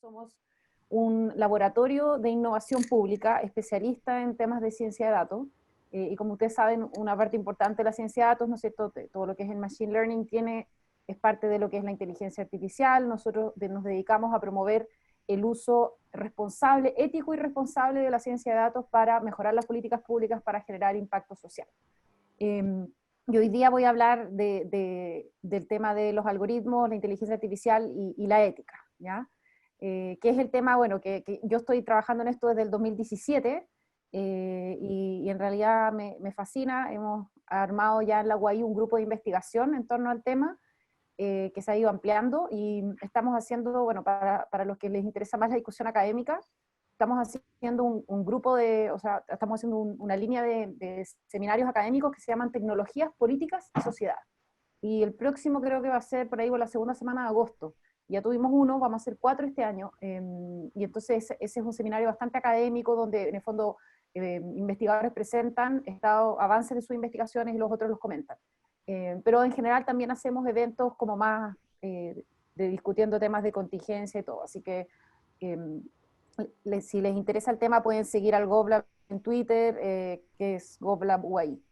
Somos un laboratorio de innovación pública especialista en temas de ciencia de datos. Y como ustedes saben, una parte importante de la ciencia de datos, ¿no es cierto? Todo lo que es el machine learning es parte de lo que es la inteligencia artificial. Nosotros nos dedicamos a promover el uso responsable, ético y responsable de la ciencia de datos para mejorar las políticas públicas para generar impacto social. Y hoy día voy a hablar del tema de los algoritmos, la inteligencia artificial y la ética, ¿ya? Que es el tema, bueno, que yo estoy trabajando en esto desde el 2017, y en realidad me fascina. Hemos armado ya en la UAI un grupo de investigación en torno al tema, que se ha ido ampliando, y estamos haciendo, bueno, para los que les interesa más la discusión académica, estamos haciendo un grupo o sea, estamos haciendo una línea de seminarios académicos que se llaman Tecnologías, Políticas y Sociedad. Y el próximo creo que va a ser por ahí por la segunda semana de agosto. Ya tuvimos uno, vamos a hacer 4 este año, y entonces ese es un seminario bastante académico donde en el fondo investigadores presentan avances de sus investigaciones y los otros los comentan. Pero en general también hacemos eventos como más de discutiendo temas de contingencia y todo, así que si les interesa el tema pueden seguir al GovLab en Twitter, que es GovLab UAI.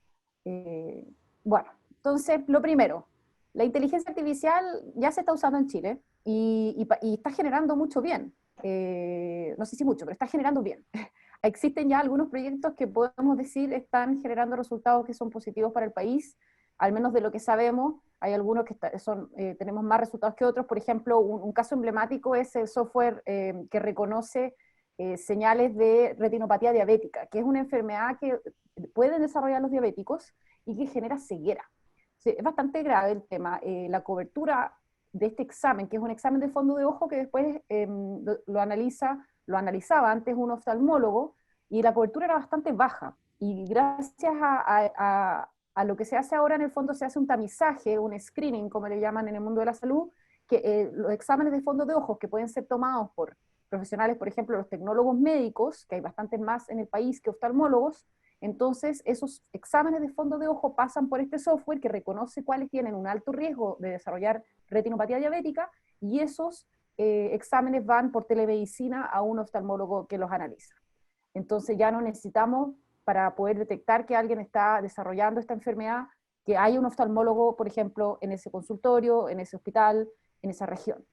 Bueno, entonces lo primero, la inteligencia artificial ya se está usando en Chile y está generando mucho bien. No sé si mucho, pero está generando bien. Existen ya algunos proyectos que podemos decir están generando resultados que son positivos para el país, al menos de lo que sabemos. Hay algunos que tenemos más resultados que otros. Por ejemplo, un caso emblemático es el software que reconoce señales de retinopatía diabética, que es una enfermedad que pueden desarrollar los diabéticos y que genera ceguera. Sí, es bastante grave el tema. La cobertura de este examen, que es un examen de fondo de ojo que después lo analizaba antes un oftalmólogo, y la cobertura era bastante baja. Y gracias a lo que se hace ahora, en el fondo se hace un tamizaje, un screening, como le llaman en el mundo de la salud, que los exámenes de fondo de ojos que pueden ser tomados por profesionales, por ejemplo, los tecnólogos médicos, que hay bastantes más en el país que oftalmólogos. Entonces, esos exámenes de fondo de ojo pasan por este software que reconoce cuáles tienen un alto riesgo de desarrollar retinopatía diabética, y esos exámenes van por telemedicina a un oftalmólogo que los analiza. Entonces ya no necesitamos, para poder detectar que alguien está desarrollando esta enfermedad, que haya un oftalmólogo, por ejemplo, en ese consultorio, en ese hospital, en esa región.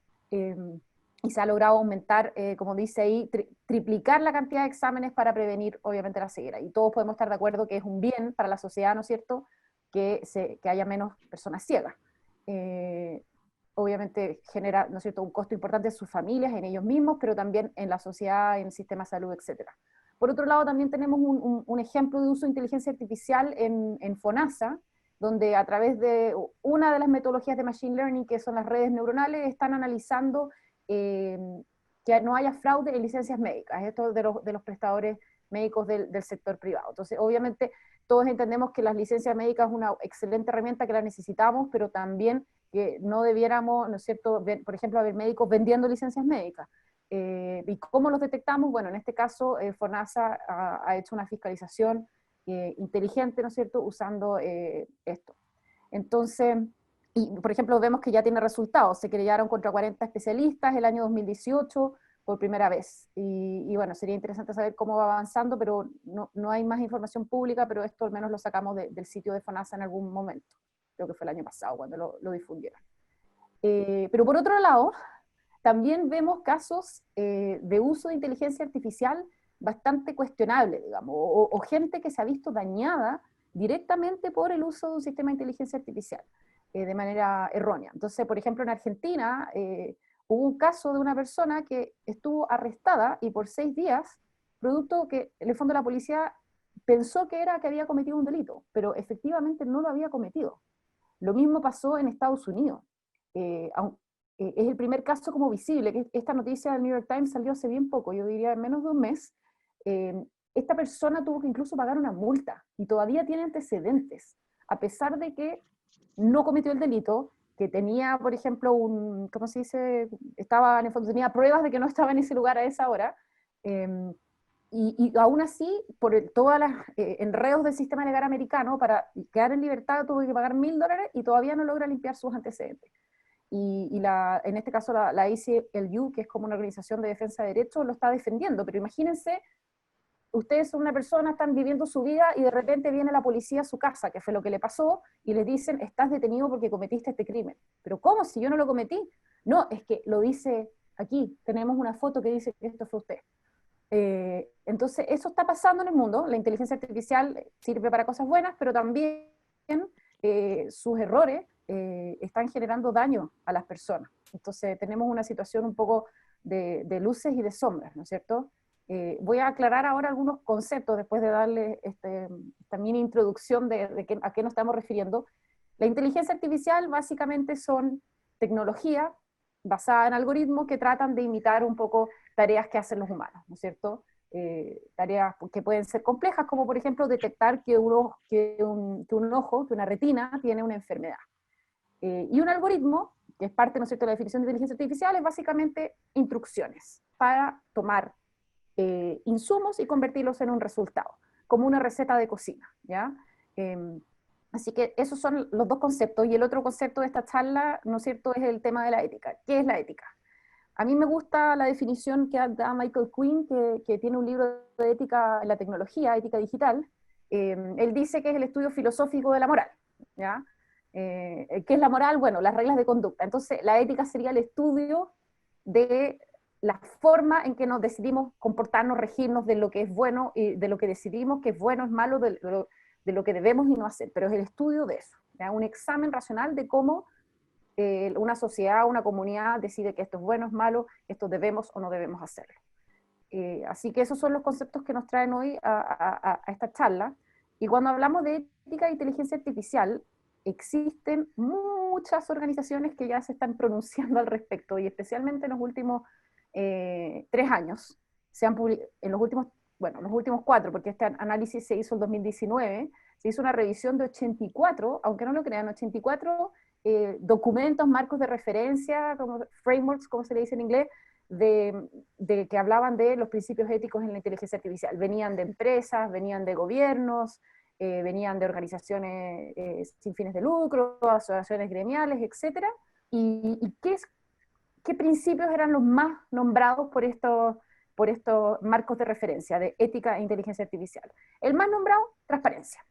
Y se ha logrado aumentar, como dice ahí, triplicar la cantidad de exámenes para prevenir, obviamente, la ceguera. Y todos podemos estar de acuerdo que es un bien para la sociedad, ¿no es cierto?, que haya menos personas ciegas. Obviamente genera, ¿no es cierto?, un costo importante en sus familias, en ellos mismos, pero también en la sociedad, en el sistema de salud, etc. Por otro lado, también tenemos un ejemplo de uso de inteligencia artificial en FONASA, donde a través de una de las metodologías de Machine Learning, que son las redes neuronales, están analizando que no haya fraude en licencias médicas, esto de los prestadores médicos del sector privado. Entonces, obviamente, todos entendemos que las licencias médicas es una excelente herramienta, que la necesitamos, pero también que no debiéramos, ¿no es cierto?, por ejemplo, haber médicos vendiendo licencias médicas. ¿Y cómo los detectamos? Bueno, en este caso, FONASA ha hecho una fiscalización inteligente, ¿no es cierto?, usando esto. Entonces, y por ejemplo, vemos que ya tiene resultados. Se querellaron contra 40 especialistas el año 2018 por primera vez. Y bueno, sería interesante saber cómo va avanzando, pero no hay más información pública, pero esto al menos lo sacamos del sitio de FONASA en algún momento. Creo que fue el año pasado cuando lo difundieron. Pero por otro lado, también vemos casos de uso de inteligencia artificial bastante cuestionable, digamos, o gente que se ha visto dañada directamente por el uso de un sistema de inteligencia artificial de manera errónea. Entonces, por ejemplo, en Argentina hubo un caso de una persona que estuvo arrestada y por 6 días, producto que en el fondo la policía pensó que había cometido un delito, pero efectivamente no lo había cometido. Lo mismo pasó en Estados Unidos. Es el primer caso como visible, que esta noticia del New York Times salió hace bien poco, yo diría en menos de un mes. Esta persona tuvo que incluso pagar una multa y todavía tiene antecedentes, a pesar de que no cometió el delito, que tenía, por ejemplo, ¿cómo se dice? En el fondo tenía pruebas de que no estaba en ese lugar a esa hora, y aún así, por todas las enredos del sistema legal americano, para quedar en libertad tuvo que pagar $1.000 y todavía no logra limpiar sus antecedentes. en este caso la ACLU, que es como una organización de defensa de derechos, lo está defendiendo, pero imagínense, ustedes son una persona, están viviendo su vida y de repente viene la policía a su casa, que fue lo que le pasó, y les dicen, estás detenido porque cometiste este crimen. ¿Pero cómo? Si yo no lo cometí. No, es que lo dice aquí, tenemos una foto que dice que esto fue usted. Entonces, eso está pasando en el mundo. La inteligencia artificial sirve para cosas buenas, pero también sus errores están generando daño a las personas. Entonces, tenemos una situación un poco de luces y de sombras, ¿no es cierto? Voy a aclarar ahora algunos conceptos después de darle esta mini introducción de a qué nos estamos refiriendo. La inteligencia artificial básicamente son tecnología basada en algoritmos que tratan de imitar un poco tareas que hacen los humanos, ¿no es cierto? Tareas que pueden ser complejas, como por ejemplo detectar que un ojo, que una retina tiene una enfermedad. Y un algoritmo, que es parte, ¿no es cierto?, de la definición de inteligencia artificial, es básicamente instrucciones para tomar insumos y convertirlos en un resultado, como una receta de cocina, ¿ya? Así que esos son los dos conceptos, y el otro concepto de esta charla, ¿no es cierto?, es el tema de la ética. ¿Qué es la ética? A mí me gusta la definición que da Michael Quinn, que tiene un libro de ética en la tecnología, ética digital. Él dice que es el estudio filosófico de la moral, ¿ya? ¿Qué es la moral? Bueno, las reglas de conducta. Entonces, la ética sería el estudio de la forma en que nos decidimos comportarnos, regirnos de lo que es bueno y de lo que decidimos que es bueno, es malo, de lo que debemos y no hacer. Pero es el estudio de eso, ¿ya? Un examen racional de cómo una sociedad, una comunidad decide que esto es bueno, es malo, esto debemos o no debemos hacerlo. Así que esos son los conceptos que nos traen hoy a esta charla. Y cuando hablamos de ética e inteligencia artificial, existen muchas organizaciones que ya se están pronunciando al respecto, y especialmente en los últimos 3 años, en los últimos, bueno, los últimos 4, porque este análisis se hizo en 2019, se hizo una revisión de 84, aunque no lo crean, 84 documentos, marcos de referencia, como frameworks, como se le dice en inglés, de que hablaban de los principios éticos en la inteligencia artificial. Venían de empresas, venían de gobiernos, venían de organizaciones sin fines de lucro, asociaciones gremiales, etcétera. ¿Y qué principios eran los más nombrados por estos marcos de referencia de ética e inteligencia artificial? El más nombrado, transparencia.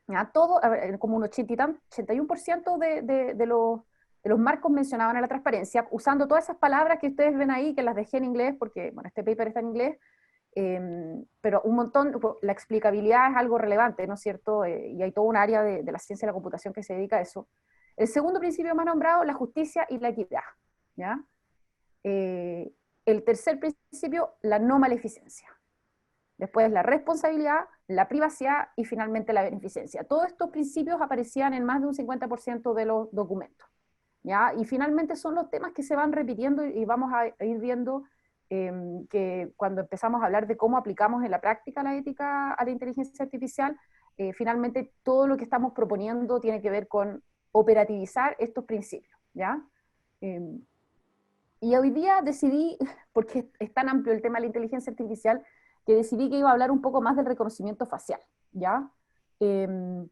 ¿Ya? Todo, como un 81% de los marcos mencionaban a la transparencia, usando todas esas palabras que ustedes ven ahí, que las dejé en inglés, porque bueno, este paper está en inglés, pero un montón, la explicabilidad es algo relevante, ¿no es cierto? Y hay todo un área de la ciencia de la computación que se dedica a eso. El segundo principio más nombrado, la justicia y la equidad, ¿ya? El tercer principio, la no maleficencia. Después la responsabilidad, la privacidad y finalmente la beneficencia. Todos estos principios aparecían en más de un 50% de los documentos, ¿ya? Y finalmente son los temas que se van repitiendo y vamos a ir viendo que cuando empezamos a hablar de cómo aplicamos en la práctica la ética a la inteligencia artificial, finalmente todo lo que estamos proponiendo tiene que ver con operativizar estos principios, ¿ya? Y hoy día decidí, porque es tan amplio el tema de la inteligencia artificial, que decidí que iba a hablar un poco más del reconocimiento facial, ¿ya? Eh,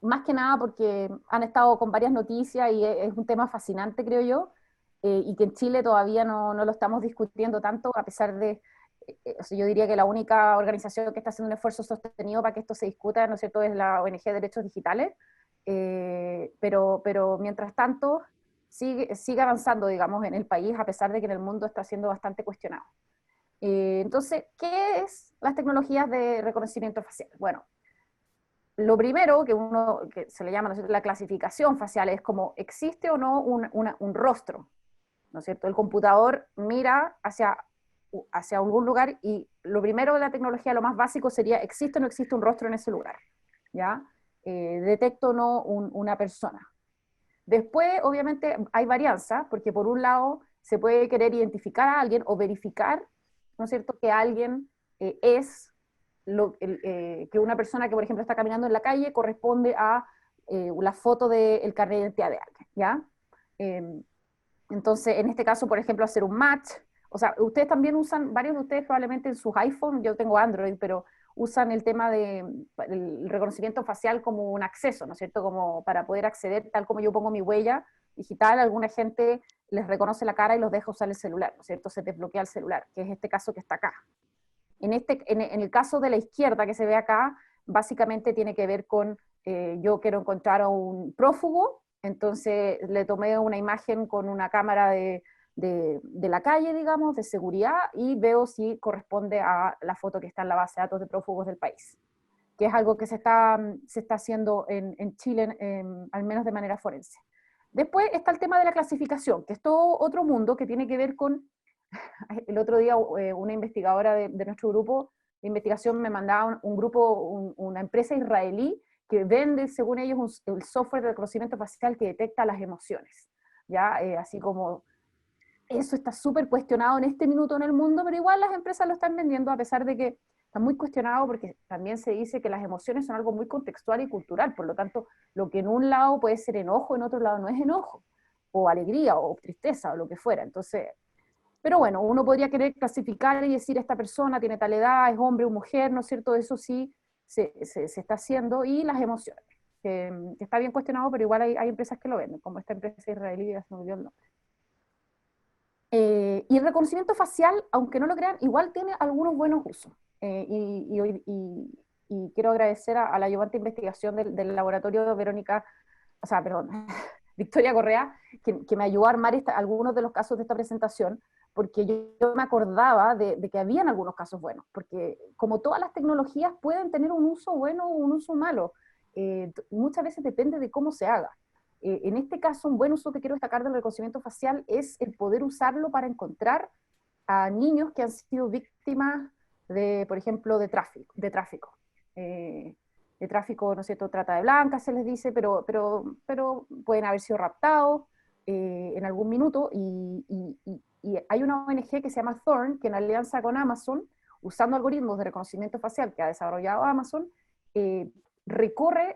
Más que nada porque han estado con varias noticias y es un tema fascinante, creo yo, y que en Chile todavía no lo estamos discutiendo tanto, a pesar de, o sea, yo diría que la única organización que está haciendo un esfuerzo sostenido para que esto se discuta, ¿no es cierto?, es la ONG de Derechos Digitales, pero mientras tanto sigue avanzando, digamos, en el país, a pesar de que en el mundo está siendo bastante cuestionado. Entonces, ¿qué es las tecnologías de reconocimiento facial? Bueno, lo primero que se le llama, ¿no es cierto?, la clasificación facial, es como existe o no un rostro, ¿no es cierto? El computador mira hacia algún lugar y lo primero de la tecnología, lo más básico sería, ¿existe o no existe un rostro en ese lugar? ¿Ya? Detecto o no una persona. Después, obviamente, hay varianza, porque por un lado se puede querer identificar a alguien o verificar, ¿no es cierto?, que alguien que una persona que, por ejemplo, está caminando en la calle corresponde a la foto del carnet de identidad de alguien, ¿ya? Eh, entonces, en este caso, por ejemplo, hacer un match, o sea, ustedes también usan, varios de ustedes probablemente en sus iPhone, yo tengo Android, pero usan el tema del reconocimiento facial como un acceso, ¿no es cierto? Como para poder acceder, tal como yo pongo mi huella, digital, alguna gente les reconoce la cara y los deja usar el celular, ¿no es cierto? Se desbloquea el celular, que es este caso que está acá. En el caso de la izquierda que se ve acá, básicamente tiene que ver con, yo quiero encontrar a un prófugo, entonces le tomé una imagen con una cámara de la calle, digamos, de seguridad, y veo si corresponde a la foto que está en la base de datos de prófugos del país, que es algo que se está haciendo en Chile, al menos de manera forense. Después está el tema de la clasificación, que es todo otro mundo que tiene que ver con, el otro día una investigadora de nuestro grupo de investigación me mandaba un grupo, una empresa israelí que vende, según ellos, el software de reconocimiento facial que detecta las emociones, ¿ya? Así como eso está súper cuestionado en este minuto en el mundo, pero igual las empresas lo están vendiendo a pesar de que está muy cuestionado porque también se dice que las emociones son algo muy contextual y cultural, por lo tanto, lo que en un lado puede ser enojo, en otro lado no es enojo, o alegría, o tristeza, o lo que fuera. Entonces, pero bueno, uno podría querer clasificar y decir esta persona tiene tal edad, es hombre o mujer, ¿no es cierto? Eso sí se está haciendo, y las emociones, que está bien cuestionado, pero igual hay empresas que lo venden, como esta empresa israelí, ya se me olvidó el nombre. Y el reconocimiento facial, aunque no lo crean, igual tiene algunos buenos usos. Y quiero agradecer a la ayudante de investigación del laboratorio de Verónica, o sea, perdón, Victoria Correa, que me ayudó a armar algunos de los casos de esta presentación, porque yo me acordaba de que habían algunos casos buenos, porque como todas las tecnologías pueden tener un uso bueno o un uso malo, muchas veces depende de cómo se haga. En este caso, un buen uso que quiero destacar del reconocimiento facial es el poder usarlo para encontrar a niños que han sido víctimas de, por ejemplo, de tráfico. De tráfico, ¿no es cierto?, trata de blancas, se les dice, pero pueden haber sido raptados en algún minuto, y hay una ONG que se llama Thorn, que en alianza con Amazon, usando algoritmos de reconocimiento facial que ha desarrollado Amazon, eh,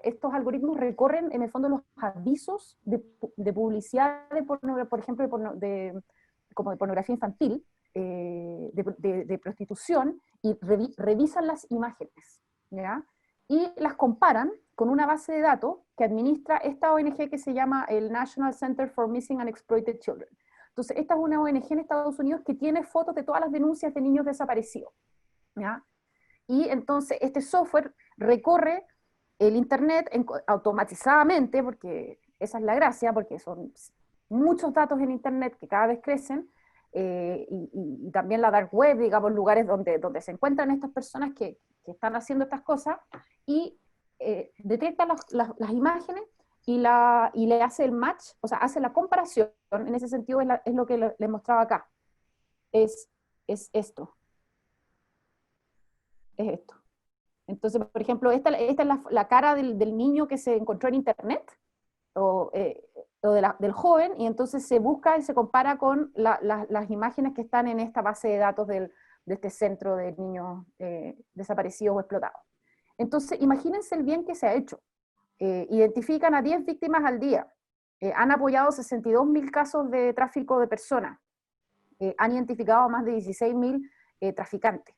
estos algoritmos recorren en el fondo los avisos de publicidad, por ejemplo, como de pornografía infantil, de prostitución, y revisan las imágenes, ¿ya? Y las comparan con una base de datos que administra esta ONG que se llama el National Center for Missing and Exploited Children. Entonces, esta es una ONG en Estados Unidos que tiene fotos de todas las denuncias de niños desaparecidos, ¿ya? Y entonces este software recorre el Internet automatizadamente, porque esa es la gracia, porque son muchos datos en Internet que cada vez crecen, y también la dark web, digamos, lugares donde se encuentran estas personas que están haciendo estas cosas, y detecta las imágenes y le hace el match, o sea, hace la comparación. En ese sentido es lo que les mostraba acá. Es, es esto, es esto. Entonces, por ejemplo, esta es la cara del niño que se encontró en Internet, o, del joven, y entonces se busca y se compara con las imágenes que están en esta base de datos de este centro de niños desaparecidos o explotados. Entonces, imagínense el bien que se ha hecho. Identifican a 10 víctimas al día, han apoyado 62.000 casos de tráfico de personas, han identificado a más de 16.000 traficantes,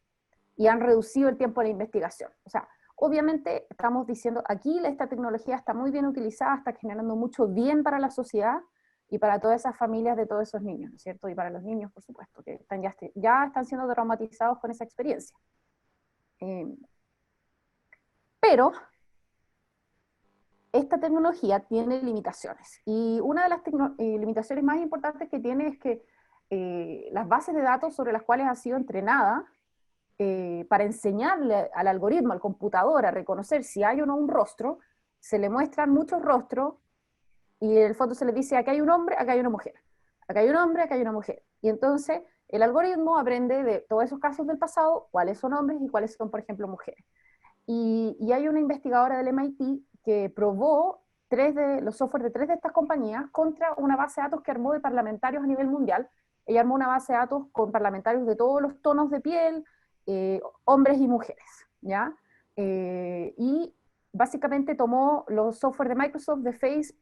y han reducido el tiempo de la investigación. O sea, obviamente estamos diciendo, aquí esta tecnología está muy bien utilizada, está generando mucho bien para la sociedad y para todas esas familias de todos esos niños, ¿no es cierto? Y para los niños, por supuesto, que ya están siendo traumatizados con esa experiencia. Pero esta tecnología tiene limitaciones, y una de las limitaciones más importantes que tiene es que las bases de datos sobre las cuales ha sido entrenada, para enseñarle al algoritmo, al computador, a reconocer si hay o no un rostro, se le muestran muchos rostros, y en el fondo se le dice, acá hay un hombre, acá hay una mujer, acá hay un hombre, acá hay una mujer. Y entonces el algoritmo aprende de todos esos casos del pasado, cuáles son hombres y cuáles son, por ejemplo, mujeres. Y hay una investigadora del MIT que probó los software de 3 de estas compañías contra una base de datos que armó de parlamentarios a nivel mundial. Ella armó una base de datos con parlamentarios de todos los tonos de piel, hombres y mujeres, ¿ya? Y básicamente tomó los software de Microsoft, de Face++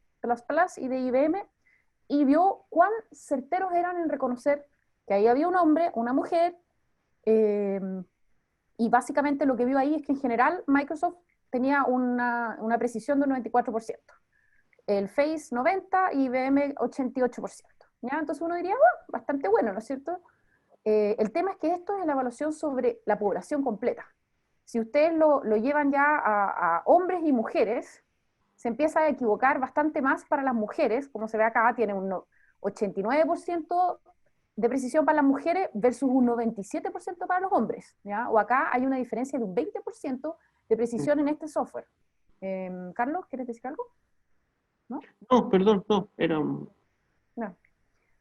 y de IBM, y vio cuán certeros eran en reconocer que ahí había un hombre, una mujer, eh, y básicamente lo que vio ahí es que en general Microsoft tenía una precisión del 94%. el Face 90% y IBM 88%. ¿Ya? Entonces uno diría, bueno, bastante bueno, ¿no es cierto? El tema es que esto es la evaluación sobre la población completa. Si ustedes lo llevan ya a hombres y mujeres, se empieza a equivocar bastante más para las mujeres, como se ve acá, tiene un 89% de precisión para las mujeres versus un 97% para los hombres, ¿ya? O acá hay una diferencia de un 20% de precisión en este software. Carlos, ¿quieres decir algo? ¿No? No, perdón, no, era... No.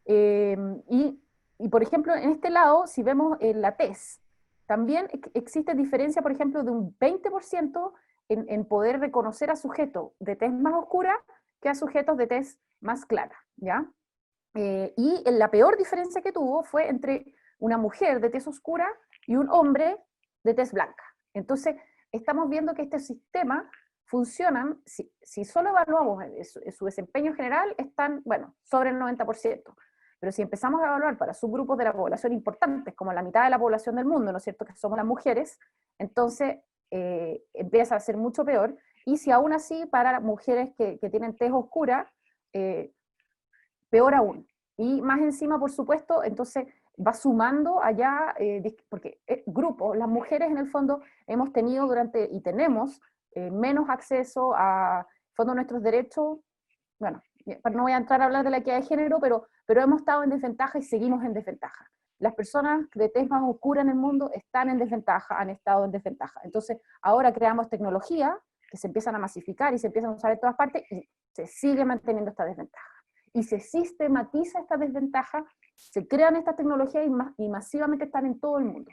Eh, y, y, por ejemplo, en este lado, si vemos la TES, también existe diferencia, por ejemplo, de un 20% en poder reconocer a sujetos de tez más oscura que a sujetos de tez más clara, ¿ya? Y la peor diferencia que tuvo fue entre una mujer de tez oscura y un hombre de tez blanca. Entonces, estamos viendo que este sistema funcionan, si solo evaluamos su desempeño general, están, bueno, sobre el 90%. Pero si empezamos a evaluar para subgrupos de la población importantes, como la mitad de la población del mundo, ¿no es cierto?, que somos las mujeres, entonces empieza a ser mucho peor. Y si aún así para mujeres que tienen tez oscura, peor aún. Y más encima, por supuesto, entonces va sumando allá, porque grupos, las mujeres en el fondo hemos tenido durante, y tenemos, menos acceso a fondo nuestros derechos. Bueno, no voy a entrar a hablar de la equidad de género, pero hemos estado en desventaja y seguimos en desventaja. Las personas de tez más oscura en el mundo están en desventaja, han estado en desventaja. Entonces, ahora creamos tecnología que se empiezan a masificar y se empiezan a usar en todas partes y se sigue manteniendo esta desventaja. Y se sistematiza esta desventaja, se crean estas tecnologías y masivamente están en todo el mundo.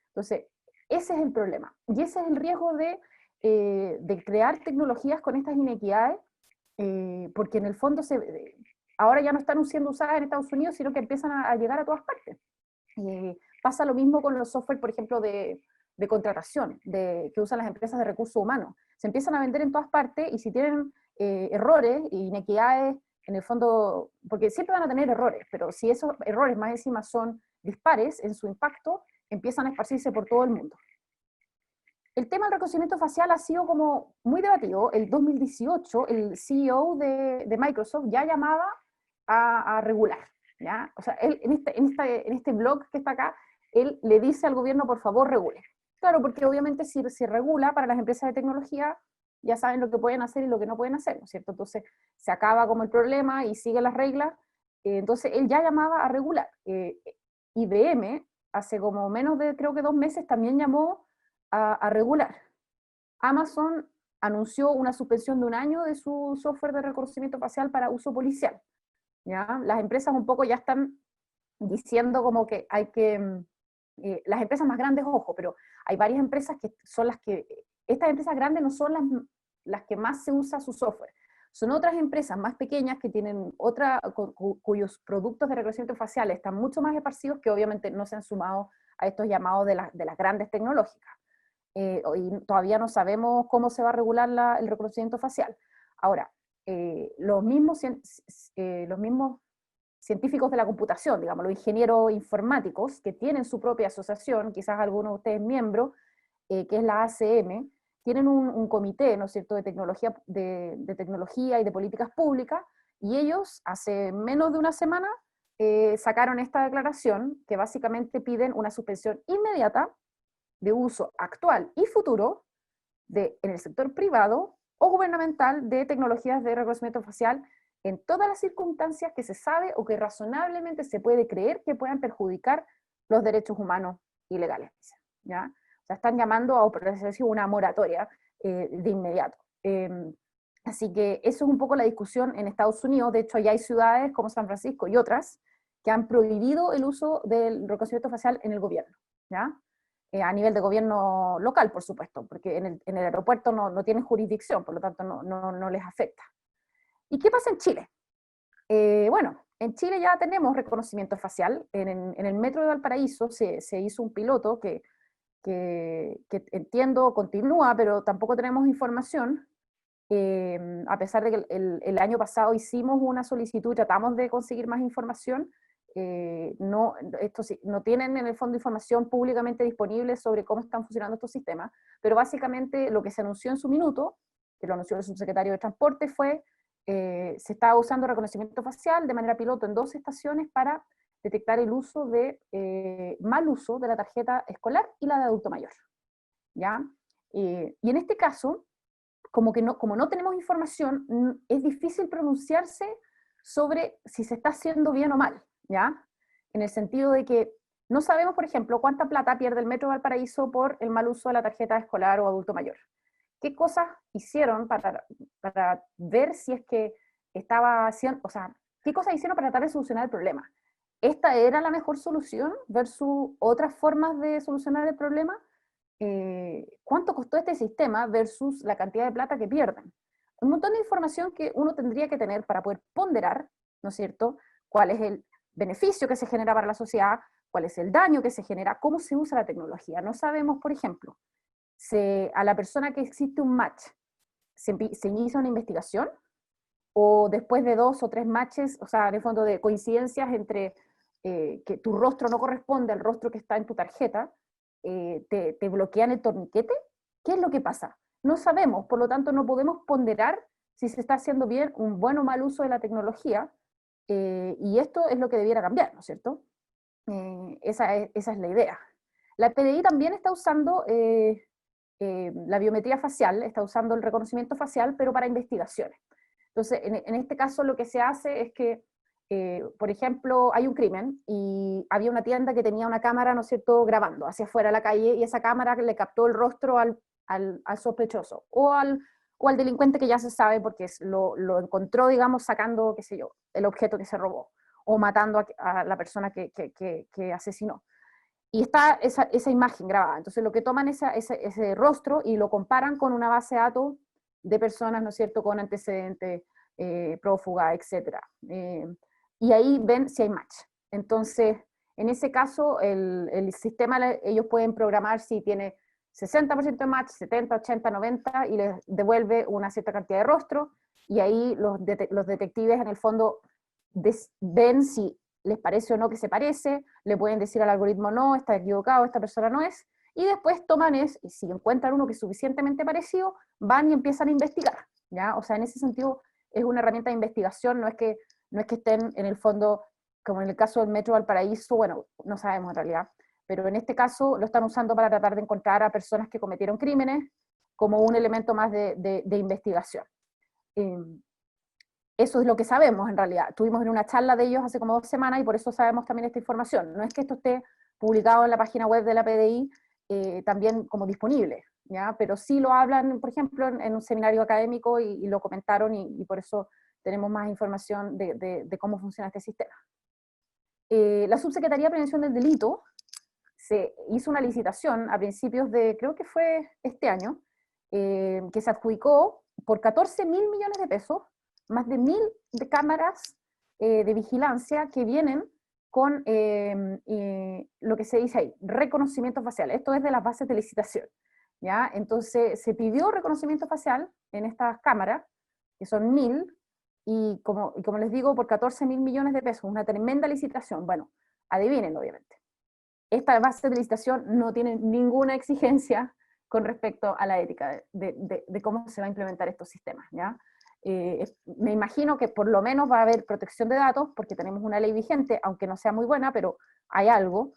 Entonces, ese es el problema. Y ese es el riesgo de crear tecnologías con estas inequidades, porque en el fondo ahora ya no están siendo usadas en Estados Unidos, sino que empiezan a llegar a todas partes. Pasa lo mismo con los software, por ejemplo, de contratación, que usan las empresas de recursos humanos. Se empiezan a vender en todas partes y si tienen errores e inequidades, en el fondo, porque siempre van a tener errores, pero si esos errores más encima son dispares en su impacto, empiezan a esparcirse por todo el mundo. El tema del reconocimiento facial ha sido como muy debatido. El 2018, el CEO de Microsoft ya llamaba a regular, ¿ya? O sea, él en este blog que está acá, él le dice al gobierno, por favor, regule. Claro, porque obviamente si regula para las empresas de tecnología, ya saben lo que pueden hacer y lo que no pueden hacer, ¿no es cierto? Entonces, se acaba como el problema y sigue las reglas. Entonces, él ya llamaba a regular. IBM, hace como menos de, creo que 2 meses, también llamó a regular. Amazon anunció una suspensión de 1 año de su software de reconocimiento facial para uso policial. ¿Ya? Las empresas un poco ya están diciendo como que hay que, las empresas más grandes, ojo, pero hay varias empresas que son las que, estas empresas grandes no son las que más se usa su software, son otras empresas más pequeñas que tienen cuyos productos de reconocimiento facial están mucho más esparcidos, que obviamente no se han sumado a estos llamados de las grandes tecnológicas. Y todavía no sabemos cómo se va a regular el reconocimiento facial. Ahora, los mismos científicos de la computación, digamos, los ingenieros informáticos, que tienen su propia asociación, quizás algunos de ustedes miembros, que es la ACM, tienen un comité, ¿no es cierto?, de tecnología y de políticas públicas, y ellos hace menos de una semana sacaron esta declaración que básicamente piden una suspensión inmediata de uso actual y futuro en el sector privado o gubernamental de tecnologías de reconocimiento facial en todas las circunstancias que se sabe o que razonablemente se puede creer que puedan perjudicar los derechos humanos y legales. ¿Ya? O sea, están llamando a una moratoria de inmediato. Así que eso es un poco la discusión en Estados Unidos. De hecho, ya hay ciudades como San Francisco y otras que han prohibido el uso del reconocimiento facial en el gobierno. ¿Ya? A nivel de gobierno local, por supuesto, porque en el aeropuerto no tienen jurisdicción, por lo tanto no les afecta. ¿Y qué pasa en Chile? Bueno, en Chile ya tenemos reconocimiento facial. En el metro de Valparaíso se hizo un piloto que entiendo continúa, pero tampoco tenemos información. A pesar de que el año pasado hicimos una solicitud y tratamos de conseguir más información, no tienen en el fondo información públicamente disponible sobre cómo están funcionando estos sistemas, pero básicamente lo que se anunció en su minuto, que lo anunció el subsecretario de Transporte, fue se está usando reconocimiento facial de manera piloto en 2 estaciones para detectar el uso de, mal uso de la tarjeta escolar y la de adulto mayor, ¿ya? Y en este caso, como no tenemos información, es difícil pronunciarse sobre si se está haciendo bien o mal, ¿ya? En el sentido de que no sabemos, por ejemplo, cuánta plata pierde el Metro Valparaíso por el mal uso de la tarjeta escolar o adulto mayor. ¿Qué cosas hicieron para ver si es que estaba haciendo, o sea, qué cosas hicieron para tratar de solucionar el problema? ¿Esta era la mejor solución versus otras formas de solucionar el problema? ¿Cuánto costó este sistema versus la cantidad de plata que pierden? Un montón de información que uno tendría que tener para poder ponderar, ¿no es cierto?, cuál es el beneficio que se genera para la sociedad, cuál es el daño que se genera, cómo se usa la tecnología. No sabemos, por ejemplo, a la persona que existe un match, se inicia una investigación, o después de 2 o 3 matches, o sea, en el fondo de coincidencias entre que tu rostro no corresponde al rostro que está en tu tarjeta, te bloquean el torniquete. ¿Qué es lo que pasa? No sabemos, por lo tanto no podemos ponderar si se está haciendo bien un buen o mal uso de la tecnología, y esto es lo que debiera cambiar, ¿no es cierto? Esa es la idea. La PDI también está usando la biometría facial, está usando el reconocimiento facial, pero para investigaciones. Entonces, en este caso lo que se hace es que, por ejemplo, hay un crimen y había una tienda que tenía una cámara, ¿no es cierto?, grabando hacia afuera a la calle, y esa cámara le captó el rostro al sospechoso, o al delincuente que ya se sabe porque lo encontró, digamos, sacando, qué sé yo, el objeto que se robó, o matando a la persona que asesinó. Y está esa imagen grabada. Entonces lo que toman ese rostro y lo comparan con una base de datos de personas, ¿no es cierto?, con antecedentes, prófuga, etc. Y ahí ven si hay match. Entonces, en ese caso, el sistema, ellos pueden programar si tiene 60% de match, 70, 80, 90, y les devuelve una cierta cantidad de rostros, y ahí los detectives en el fondo ven si les parece o no que se parece, le pueden decir al algoritmo no, está equivocado, esta persona no es, y después toman y si encuentran uno que es suficientemente parecido, van y empiezan a investigar, ¿ya? O sea, en ese sentido es una herramienta de investigación, no es que estén en el fondo, como en el caso del Metro Valparaíso, bueno, no sabemos en realidad, pero en este caso lo están usando para tratar de encontrar a personas que cometieron crímenes como un elemento más de investigación. Eso es lo que sabemos en realidad. Tuvimos en una charla de ellos hace como 2 semanas y por eso sabemos también esta información. No es que esto esté publicado en la página web de la PDI también como disponible, ¿ya? Pero sí lo hablan, por ejemplo, en un seminario académico y lo comentaron y por eso tenemos más información de cómo funciona este sistema. La Subsecretaría de Prevención del Delito se hizo una licitación a principios de, creo que fue este año, que se adjudicó por 14.000 millones de pesos, más de 1.000 de cámaras de vigilancia que vienen con lo que se dice ahí, reconocimiento facial. Esto es de las bases de licitación, ¿ya? Entonces se pidió reconocimiento facial en estas cámaras, que son 1.000, y como les digo, por 14.000 millones de pesos, una tremenda licitación. Bueno, adivinen, obviamente. Esta base de licitación no tiene ninguna exigencia con respecto a la ética de cómo se va a implementar estos sistemas, ¿ya? Me imagino que por lo menos va a haber protección de datos, porque tenemos una ley vigente, aunque no sea muy buena, pero hay algo,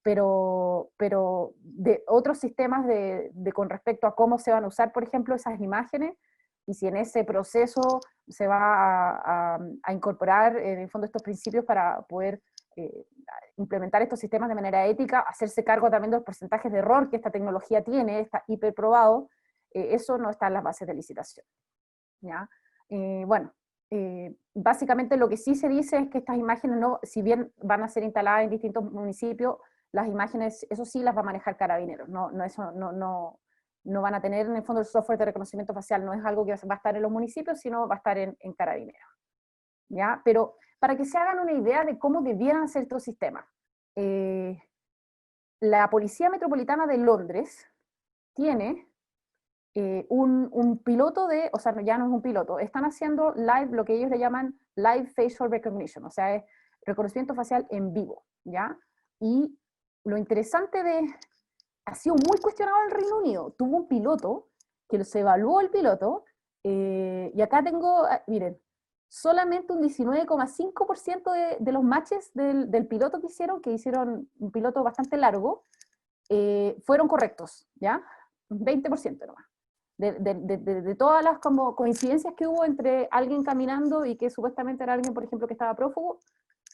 pero de otros sistemas con respecto a cómo se van a usar, por ejemplo, esas imágenes, y si en ese proceso se va a incorporar en el fondo estos principios para poder implementar estos sistemas de manera ética, hacerse cargo también de los porcentajes de error que esta tecnología tiene, está hiperprobado, eso no está en las bases de licitación, ¿ya? Bueno, básicamente lo que sí se dice es que estas imágenes, no, si bien van a ser instaladas en distintos municipios, las imágenes, eso sí las va a manejar Carabineros, no van a tener en el fondo el software de reconocimiento facial, no es algo que va a estar en los municipios, sino va a estar en Carabineros, ¿ya? Pero para que se hagan una idea de cómo debieran ser estos sistemas, la Policía Metropolitana de Londres tiene un piloto o sea, ya no es un piloto, están haciendo live, lo que ellos le llaman live facial recognition, o sea, es reconocimiento facial en vivo, ¿ya? Y lo interesante ha sido muy cuestionado en el Reino Unido, tuvo un piloto, que se evaluó el piloto, Y acá tengo, miren, solamente un 19,5% de los matches del piloto que hicieron un piloto bastante largo, fueron correctos, ¿ya? Un 20% nomás. De todas las como coincidencias que hubo entre alguien caminando y que supuestamente era alguien, por ejemplo, que estaba prófugo,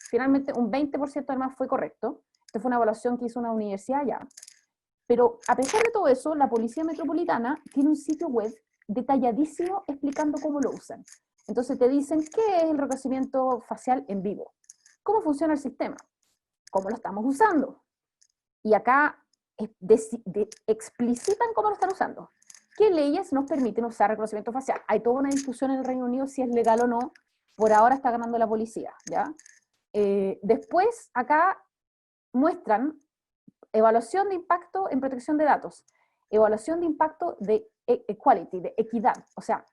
finalmente un 20% además fue correcto. Esta fue una evaluación que hizo una universidad allá. Pero a pesar de todo eso, la Policía Metropolitana tiene un sitio web detalladísimo explicando cómo lo usan. Entonces te dicen qué es el reconocimiento facial en vivo, cómo funciona el sistema, cómo lo estamos usando. Y acá explicitan cómo lo están usando. ¿Qué leyes nos permiten usar reconocimiento facial? Hay toda una discusión en el Reino Unido si es legal o no. Por ahora está ganando la policía, ¿ya? Después, acá muestran evaluación de impacto en protección de datos, evaluación de impacto de equality, de equidad. O sea,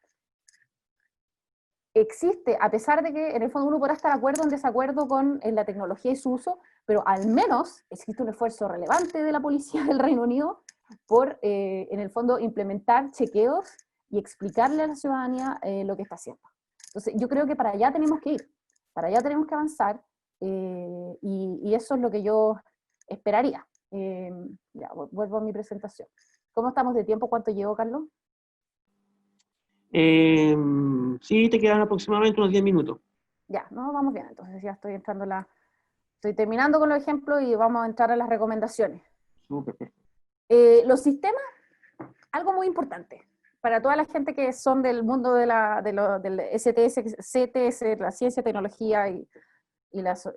existe, a pesar de que en el fondo uno podrá estar de acuerdo o en desacuerdo con la tecnología y su uso, pero al menos existe un esfuerzo relevante de la policía del Reino Unido por, en el fondo, implementar chequeos y explicarle a la ciudadanía lo que está haciendo. Entonces, yo creo que para allá tenemos que ir, para allá tenemos que avanzar, y eso es lo que yo esperaría. Ya, vuelvo a mi presentación. ¿Cómo estamos de tiempo? ¿Cuánto llevo, Carlos? Sí, te quedan aproximadamente unos 10 minutos. Ya, no, vamos bien. Entonces ya estoy terminando con los ejemplos y vamos a entrar a las recomendaciones. Súper, perfecto. Los sistemas, algo muy importante para toda la gente que son del mundo del STS, CTS, la ciencia, tecnología y las...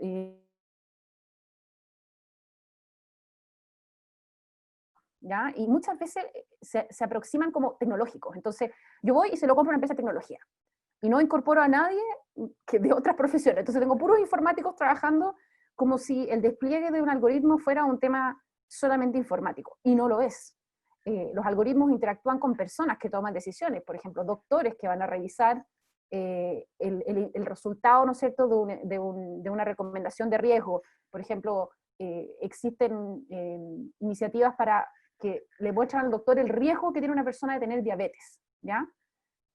¿Ya? Y muchas veces se aproximan como tecnológicos. Entonces, yo voy y se lo compro a una empresa de tecnología y no incorporo a nadie que de otras profesiones. Entonces, tengo puros informáticos trabajando como si el despliegue de un algoritmo fuera un tema solamente informático, y no lo es. Los algoritmos interactúan con personas que toman decisiones, por ejemplo, doctores que van a revisar el resultado, ¿no es cierto?, de una recomendación de riesgo. Por ejemplo, existen iniciativas para que le muestran al doctor el riesgo que tiene una persona de tener diabetes, ¿ya?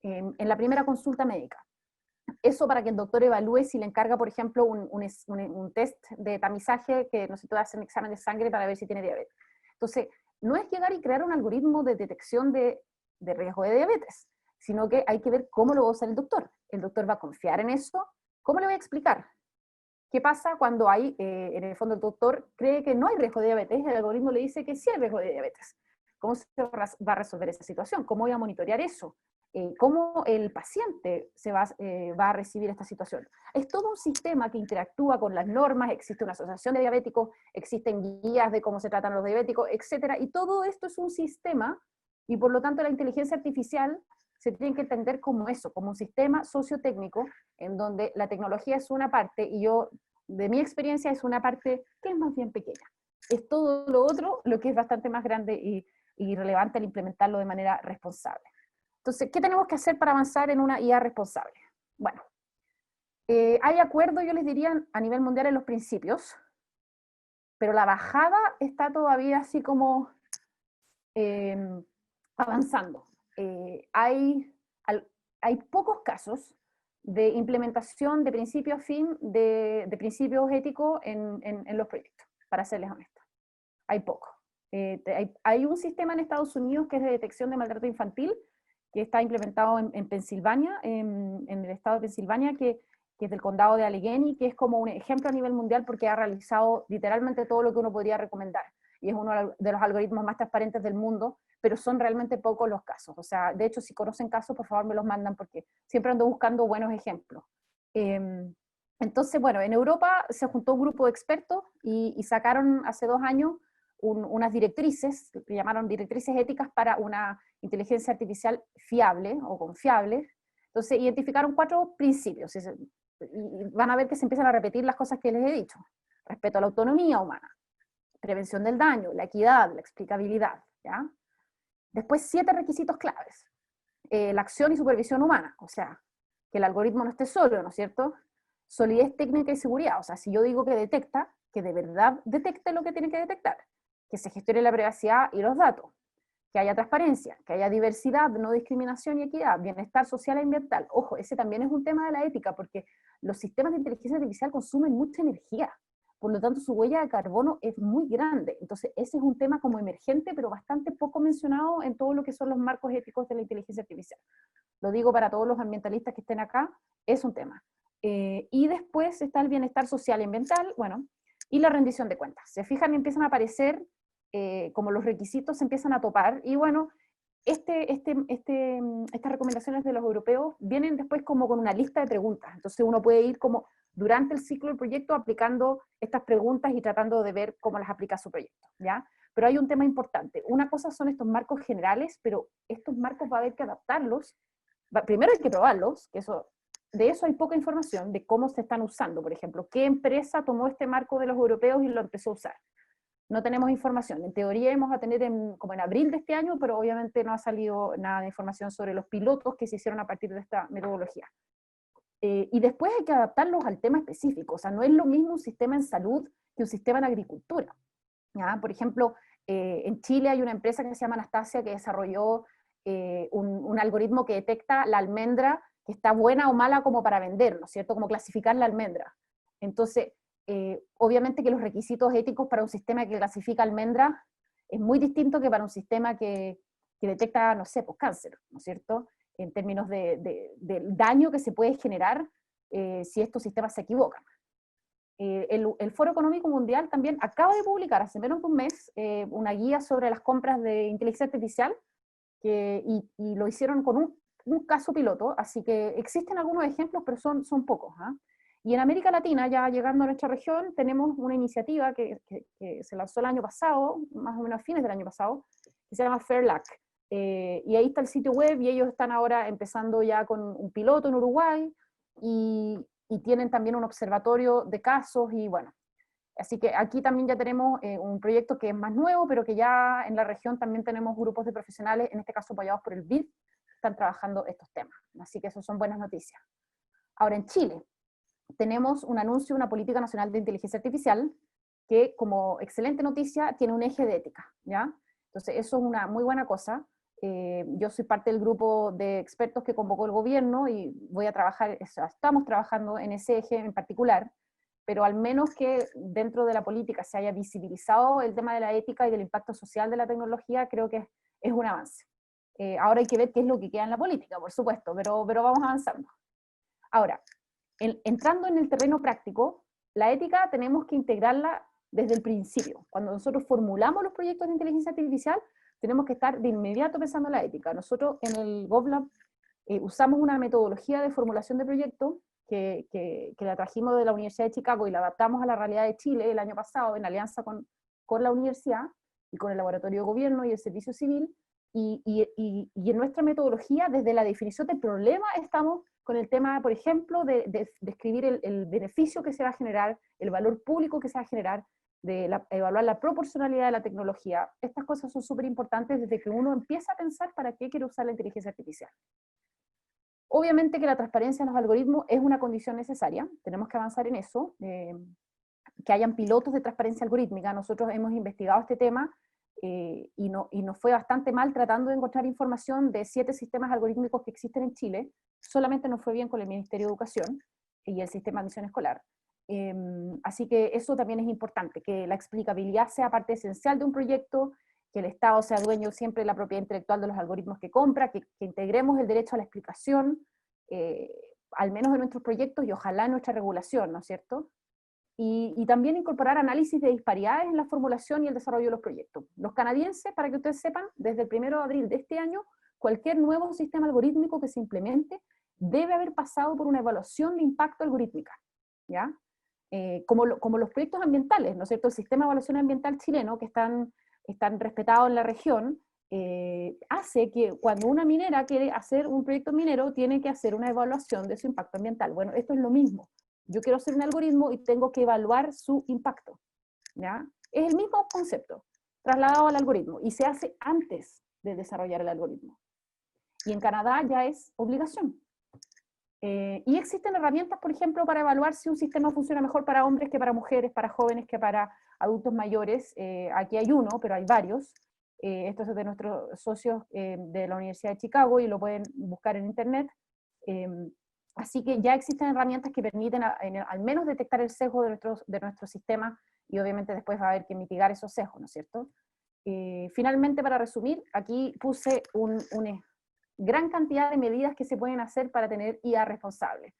En la primera consulta médica. Eso para que el doctor evalúe si le encarga, por ejemplo, un test de tamizaje que no se puede hacer un examen de sangre para ver si tiene diabetes. Entonces, no es llegar y crear un algoritmo de detección de riesgo de diabetes, sino que hay que ver cómo lo va a usar el doctor. El doctor va a confiar en eso. ¿Cómo le voy a explicar? ¿Qué pasa cuando hay, en el fondo el doctor cree que no hay riesgo de diabetes y el algoritmo le dice que sí hay riesgo de diabetes? ¿Cómo se va a resolver esa situación? ¿Cómo voy a monitorear eso? ¿Cómo el paciente va a recibir esta situación? Es todo un sistema que interactúa con las normas, existe una asociación de diabéticos, existen guías de cómo se tratan los diabéticos, etcétera, y todo esto es un sistema, y por lo tanto la inteligencia artificial se tiene que entender como eso, como un sistema sociotécnico en donde la tecnología es una parte y yo, de mi experiencia, es una parte que es más bien pequeña. Es todo lo otro lo que es bastante más grande y relevante al implementarlo de manera responsable. Entonces, ¿qué tenemos que hacer para avanzar en una IA responsable? Bueno, hay acuerdo, yo les diría, a nivel mundial en los principios, pero la bajada está todavía así como eh, avanzando. Hay pocos casos de implementación de principio a fin de principios éticos en los proyectos, para serles honestos. Hay poco. Hay un sistema en Estados Unidos que es de detección de maltrato infantil, que está implementado en Pensilvania, en el estado de Pensilvania, que es del condado de Allegheny, que es como un ejemplo a nivel mundial porque ha realizado literalmente todo lo que uno podría recomendar. Y es uno de los algoritmos más transparentes del mundo, pero son realmente pocos los casos. O sea, de hecho, si conocen casos, por favor me los mandan porque siempre ando buscando buenos ejemplos. Entonces, bueno, en Europa se juntó un grupo de expertos y sacaron hace 2 años unas directrices, que llamaron directrices éticas para una inteligencia artificial fiable o confiable. Entonces, identificaron 4 principios. Y van a ver que se empiezan a repetir las cosas que les he dicho. Respeto a la autonomía humana, prevención del daño, la equidad, la explicabilidad, ¿ya? Después 7 requisitos claves. La acción y supervisión humana, o sea, que el algoritmo no esté solo, ¿no es cierto? Solidez técnica y seguridad, o sea, si yo digo que detecta, que de verdad detecte lo que tiene que detectar, que se gestione la privacidad y los datos, que haya transparencia, que haya diversidad, no discriminación y equidad, bienestar social e ambiental. Ojo, ese también es un tema de la ética, porque los sistemas de inteligencia artificial consumen mucha energía, por lo tanto su huella de carbono es muy grande. Entonces ese es un tema como emergente, pero bastante poco mencionado en todo lo que son los marcos éticos de la inteligencia artificial. Lo digo para todos los ambientalistas que estén acá, es un tema. Y después está el bienestar social y ambiental, bueno, y la rendición de cuentas. Se fijan y empiezan a aparecer como los requisitos se empiezan a topar, y bueno, estas recomendaciones de los europeos vienen después como con una lista de preguntas, entonces uno puede ir como durante el ciclo del proyecto aplicando estas preguntas y tratando de ver cómo las aplica a su proyecto, ¿ya? Pero hay un tema importante, una cosa son estos marcos generales, pero estos marcos va a haber que adaptarlos, primero hay que probarlos, que de eso hay poca información, de cómo se están usando, por ejemplo, qué empresa tomó este marco de los europeos y lo empezó a usar. No tenemos información. En teoría íbamos a tener como en abril de este año, pero obviamente no ha salido nada de información sobre los pilotos que se hicieron a partir de esta metodología. Y después hay que adaptarlos al tema específico. O sea, no es lo mismo un sistema en salud que un sistema en agricultura, ¿ya? Por ejemplo, en Chile hay una empresa que se llama Anastasia que desarrolló un algoritmo que detecta la almendra que está buena o mala como para vender, ¿no es cierto? Como clasificar la almendra. Entonces, obviamente que los requisitos éticos para un sistema que clasifica almendras es muy distinto que para un sistema que detecta, no sé, pues cáncer, ¿no es cierto? En términos del daño que se puede generar si estos sistemas se equivocan. El Foro Económico Mundial también acaba de publicar hace menos de un mes una guía sobre las compras de inteligencia artificial y lo hicieron con un caso piloto, así que existen algunos ejemplos, pero son pocos, ¿eh? Y en América Latina, ya llegando a nuestra región, tenemos una iniciativa que se lanzó el año pasado, más o menos a fines del año pasado, que se llama FairLac. Y ahí está el sitio web, y ellos están ahora empezando ya con un piloto en Uruguay, y tienen también un observatorio de casos, y bueno. Así que aquí también ya tenemos un proyecto que es más nuevo, pero que ya en la región también tenemos grupos de profesionales, en este caso apoyados por el BID, que están trabajando estos temas. Así que eso son buenas noticias. Ahora en Chile tenemos un anuncio, una política nacional de inteligencia artificial, que como excelente noticia tiene un eje de ética, ¿ya? Entonces eso es una muy buena cosa. Yo soy parte del grupo de expertos que convocó el gobierno y voy a trabajar, estamos trabajando en ese eje en particular, pero al menos que dentro de la política se haya visibilizado el tema de la ética y del impacto social de la tecnología, creo que es un avance. Ahora hay que ver qué es lo que queda en la política, por supuesto, pero vamos avanzando. Ahora, entrando en el terreno práctico, la ética tenemos que integrarla desde el principio. Cuando nosotros formulamos los proyectos de inteligencia artificial, tenemos que estar de inmediato pensando en la ética. Nosotros en el GovLab usamos una metodología de formulación de proyectos que la trajimos de la Universidad de Chicago y la adaptamos a la realidad de Chile el año pasado en alianza con la universidad y con el Laboratorio de Gobierno y el Servicio Civil, y en nuestra metodología, desde la definición del problema, estamos con el tema, por ejemplo, de describir el beneficio que se va a generar, el valor público que se va a generar, evaluar la proporcionalidad de la tecnología. Estas cosas son súper importantes desde que uno empieza a pensar para qué quiere usar la inteligencia artificial. Obviamente que la transparencia en los algoritmos es una condición necesaria, tenemos que avanzar en eso, que hayan pilotos de transparencia algorítmica. Nosotros hemos investigado este tema y nos fue bastante mal tratando de encontrar información de 7 sistemas algorítmicos que existen en Chile. Solamente nos fue bien con el Ministerio de Educación y el sistema de admisión escolar. Así que eso también es importante, que la explicabilidad sea parte esencial de un proyecto, que el Estado sea dueño siempre de la propiedad intelectual de los algoritmos que compra, que integremos el derecho a la explicación, al menos en nuestros proyectos y ojalá en nuestra regulación, ¿no es cierto? Y también incorporar análisis de disparidades en la formulación y el desarrollo de los proyectos. Los canadienses, para que ustedes sepan, desde el 1 de abril de este año, cualquier nuevo sistema algorítmico que se implemente debe haber pasado por una evaluación de impacto algorítmica, ¿ya? Como los proyectos ambientales, ¿no es cierto? El sistema de evaluación ambiental chileno, que están respetados en la región, hace que cuando una minera quiere hacer un proyecto minero, tiene que hacer una evaluación de su impacto ambiental. Bueno, esto es lo mismo. Yo quiero hacer un algoritmo y tengo que evaluar su impacto, ¿ya? Es el mismo concepto, trasladado al algoritmo, y se hace antes de desarrollar el algoritmo. Y en Canadá ya es obligación. Y existen herramientas, por ejemplo, para evaluar si un sistema funciona mejor para hombres que para mujeres, para jóvenes que para adultos mayores. Aquí hay uno, pero hay varios. Esto es de nuestros socios de la Universidad de Chicago y lo pueden buscar en internet. Así que ya existen herramientas que permiten al menos detectar el sesgo de nuestro sistema, y obviamente después va a haber que mitigar esos sesgos, ¿no es cierto? Finalmente, para resumir, aquí puse una gran cantidad de medidas que se pueden hacer para tener IA responsable.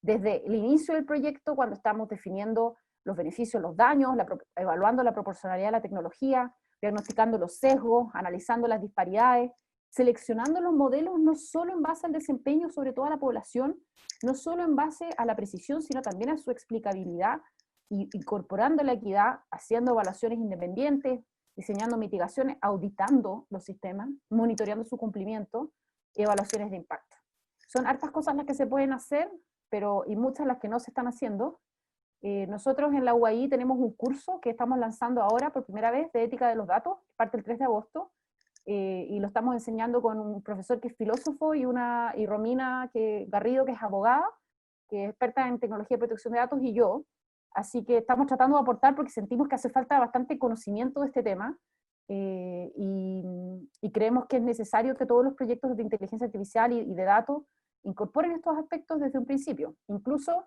Desde el inicio del proyecto, cuando estamos definiendo los beneficios, los daños, evaluando la proporcionalidad de la tecnología, diagnosticando los sesgos, analizando las disparidades, seleccionando los modelos no solo en base al desempeño sobre toda la población, no solo en base a la precisión, sino también a su explicabilidad, y incorporando la equidad, haciendo evaluaciones independientes, diseñando mitigaciones, auditando los sistemas, monitoreando su cumplimiento, y evaluaciones de impacto. Son hartas cosas las que se pueden hacer, y muchas las que no se están haciendo. Nosotros en la UAI tenemos un curso que estamos lanzando ahora por primera vez de ética de los datos, parte el 3 de agosto, y lo estamos enseñando con un profesor que es filósofo y Romina Garrido, que es abogada, que es experta en tecnología de protección de datos, y yo. Así que estamos tratando de aportar porque sentimos que hace falta bastante conocimiento de este tema, y creemos que es necesario que todos los proyectos de inteligencia artificial y de datos incorporen estos aspectos desde un principio. Incluso,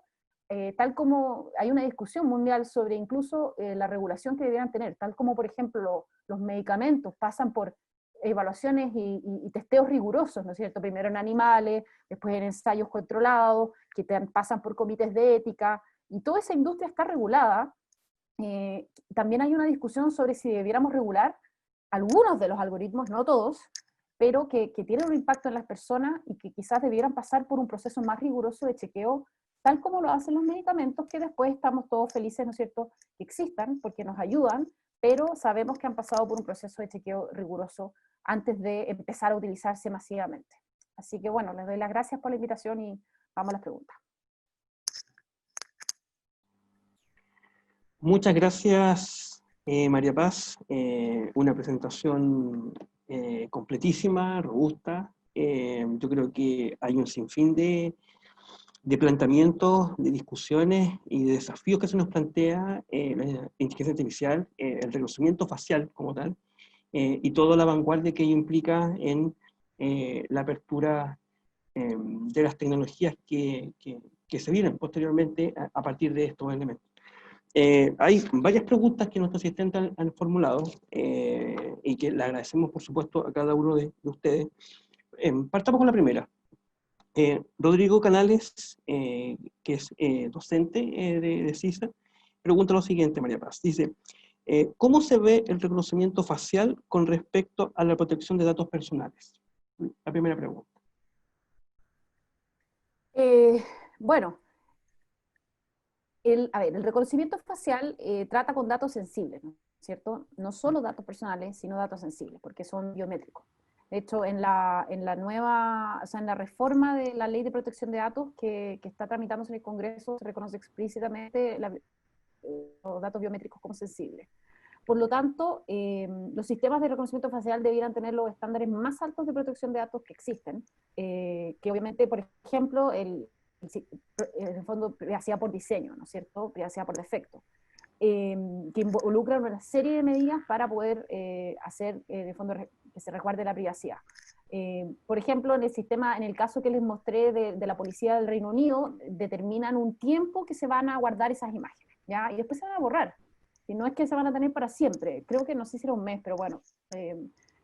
tal como hay una discusión mundial sobre incluso la regulación que debieran tener, tal como por ejemplo los medicamentos pasan por evaluaciones y testeos rigurosos, ¿no es cierto? Primero en animales, después en ensayos controlados, que pasan por comités de ética, y toda esa industria está regulada. También hay una discusión sobre si debiéramos regular algunos de los algoritmos, no todos, pero que tienen un impacto en las personas y que quizás debieran pasar por un proceso más riguroso de chequeo, tal como lo hacen los medicamentos, que después estamos todos felices, ¿no es cierto?, que existan, porque nos ayudan, pero sabemos que han pasado por un proceso de chequeo riguroso antes de empezar a utilizarse masivamente. Así que bueno, les doy las gracias por la invitación y vamos a las preguntas. Muchas gracias, María Paz. Una presentación completísima, robusta. Yo creo que hay un sinfín de planteamientos, de discusiones y de desafíos que se nos plantea la inteligencia artificial, el reconocimiento facial como tal, y toda la vanguardia que ello implica en la apertura de las tecnologías que se vienen posteriormente a partir de estos elementos. Hay varias preguntas que nuestros asistentes han formulado y que le agradecemos, por supuesto, a cada uno de ustedes. Partamos con la primera. Rodrigo Canales, que es docente de CISA, pregunta lo siguiente, María Paz. Dice, ¿cómo se ve el reconocimiento facial con respecto a la protección de datos personales? La primera pregunta. Bueno, el reconocimiento facial trata con datos sensibles, ¿no es cierto? No solo datos personales, sino datos sensibles, porque son biométricos. De hecho, en la nueva, o sea, en la reforma de la Ley de Protección de Datos que está tramitándose en el Congreso, se reconoce explícitamente los datos biométricos como sensibles. Por lo tanto, los sistemas de reconocimiento facial debieran tener los estándares más altos de protección de datos que existen, que obviamente, por ejemplo, en el fondo, privacidad por diseño, ¿no es cierto? Privacidad por defecto, que involucran una serie de medidas para poder hacer, de fondo, que se resguarde la privacidad. Por ejemplo, en el sistema, en el caso que les mostré de la policía del Reino Unido, determinan un tiempo que se van a guardar esas imágenes, ¿ya? Y después se van a borrar. Y no es que se van a tener para siempre, creo que no sé si era un mes, pero bueno,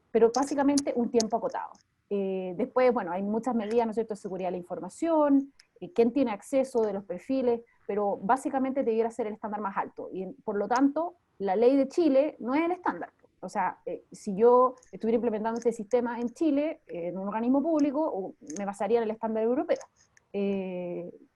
pero básicamente un tiempo acotado. Después, bueno, hay muchas medidas, ¿no es cierto?, de seguridad de la información, quién tiene acceso de los perfiles, pero básicamente debiera ser el estándar más alto. Y por lo tanto, la ley de Chile no es el estándar. O sea, si yo estuviera implementando este sistema en Chile, en un organismo público, me basaría en el estándar europeo.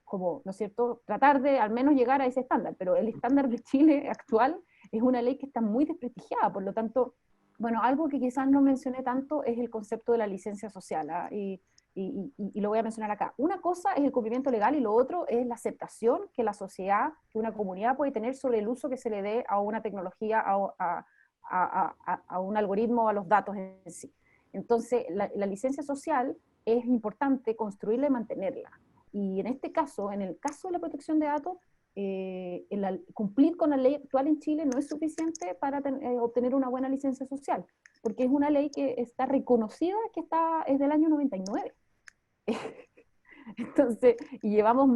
Como, ¿no es cierto?, tratar de al menos llegar a ese estándar, pero el estándar de Chile actual es una ley que está muy desprestigiada, por lo tanto, bueno, algo que quizás no mencioné tanto es el concepto de la licencia social, ¿eh? Y lo voy a mencionar acá. Una cosa es el cumplimiento legal y lo otro es la aceptación que la sociedad, que una comunidad puede tener sobre el uso que se le dé a una tecnología, a un algoritmo, a los datos en sí. Entonces, la licencia social es importante construirla y mantenerla. Y en este caso, en el caso de la protección de datos, cumplir con la ley actual en Chile no es suficiente para obtener una buena licencia social, porque es una ley que está reconocida, es del año 99. Entonces, y llevamos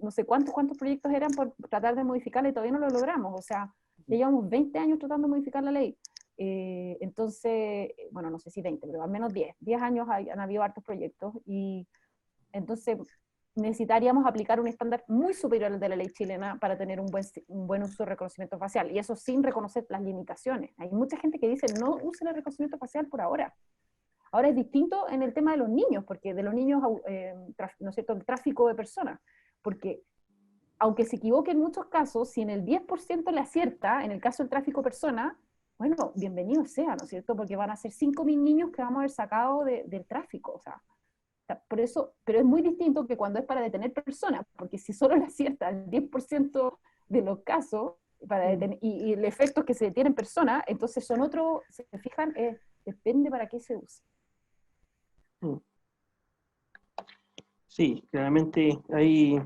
no sé cuántos proyectos eran por tratar de modificarla y todavía no lo logramos. O sea, ya llevamos 20 años tratando de modificar la ley. Entonces, bueno, no sé si 20, pero al menos 10 años han habido hartos proyectos, y entonces necesitaríamos aplicar un estándar muy superior al de la ley chilena para tener un buen uso de reconocimiento facial, y eso sin reconocer las limitaciones. Hay mucha gente que dice, no usen el reconocimiento facial por ahora. Ahora es distinto en el tema de los niños, porque de los niños, ¿no es cierto?, el tráfico de personas, porque aunque se equivoque en muchos casos, si en el 10% le acierta, en el caso del tráfico de personas, bueno, bienvenido sea, ¿no es cierto?, porque van a ser 5.000 niños que vamos a haber sacado del tráfico, o sea, por eso, pero es muy distinto que cuando es para detener personas, porque si solo le acierta el 10% de los casos, y el efecto es que se detienen personas, entonces son otros, se fijan, depende para qué se use. Sí, claramente hay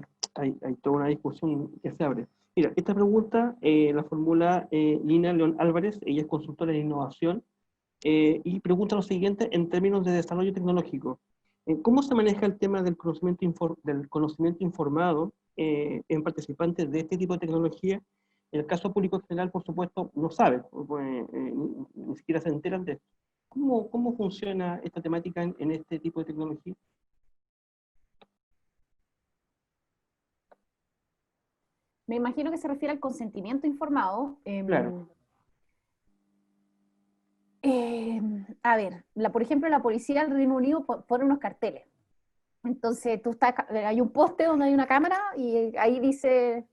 toda una discusión que se abre. Mira, esta pregunta la formula Lina León Álvarez, ella es consultora de innovación, y pregunta lo siguiente en términos de desarrollo tecnológico. ¿Cómo se maneja el tema del conocimiento informado en participantes de este tipo de tecnología? En el caso público en general, por supuesto, no sabe, ni siquiera se enteran de esto. ¿Cómo funciona esta temática en este tipo de tecnología? Me imagino que se refiere al consentimiento informado. Claro. A ver, por ejemplo, la policía del Reino Unido pone unos carteles. Entonces, hay un poste donde hay una cámara y ahí dice,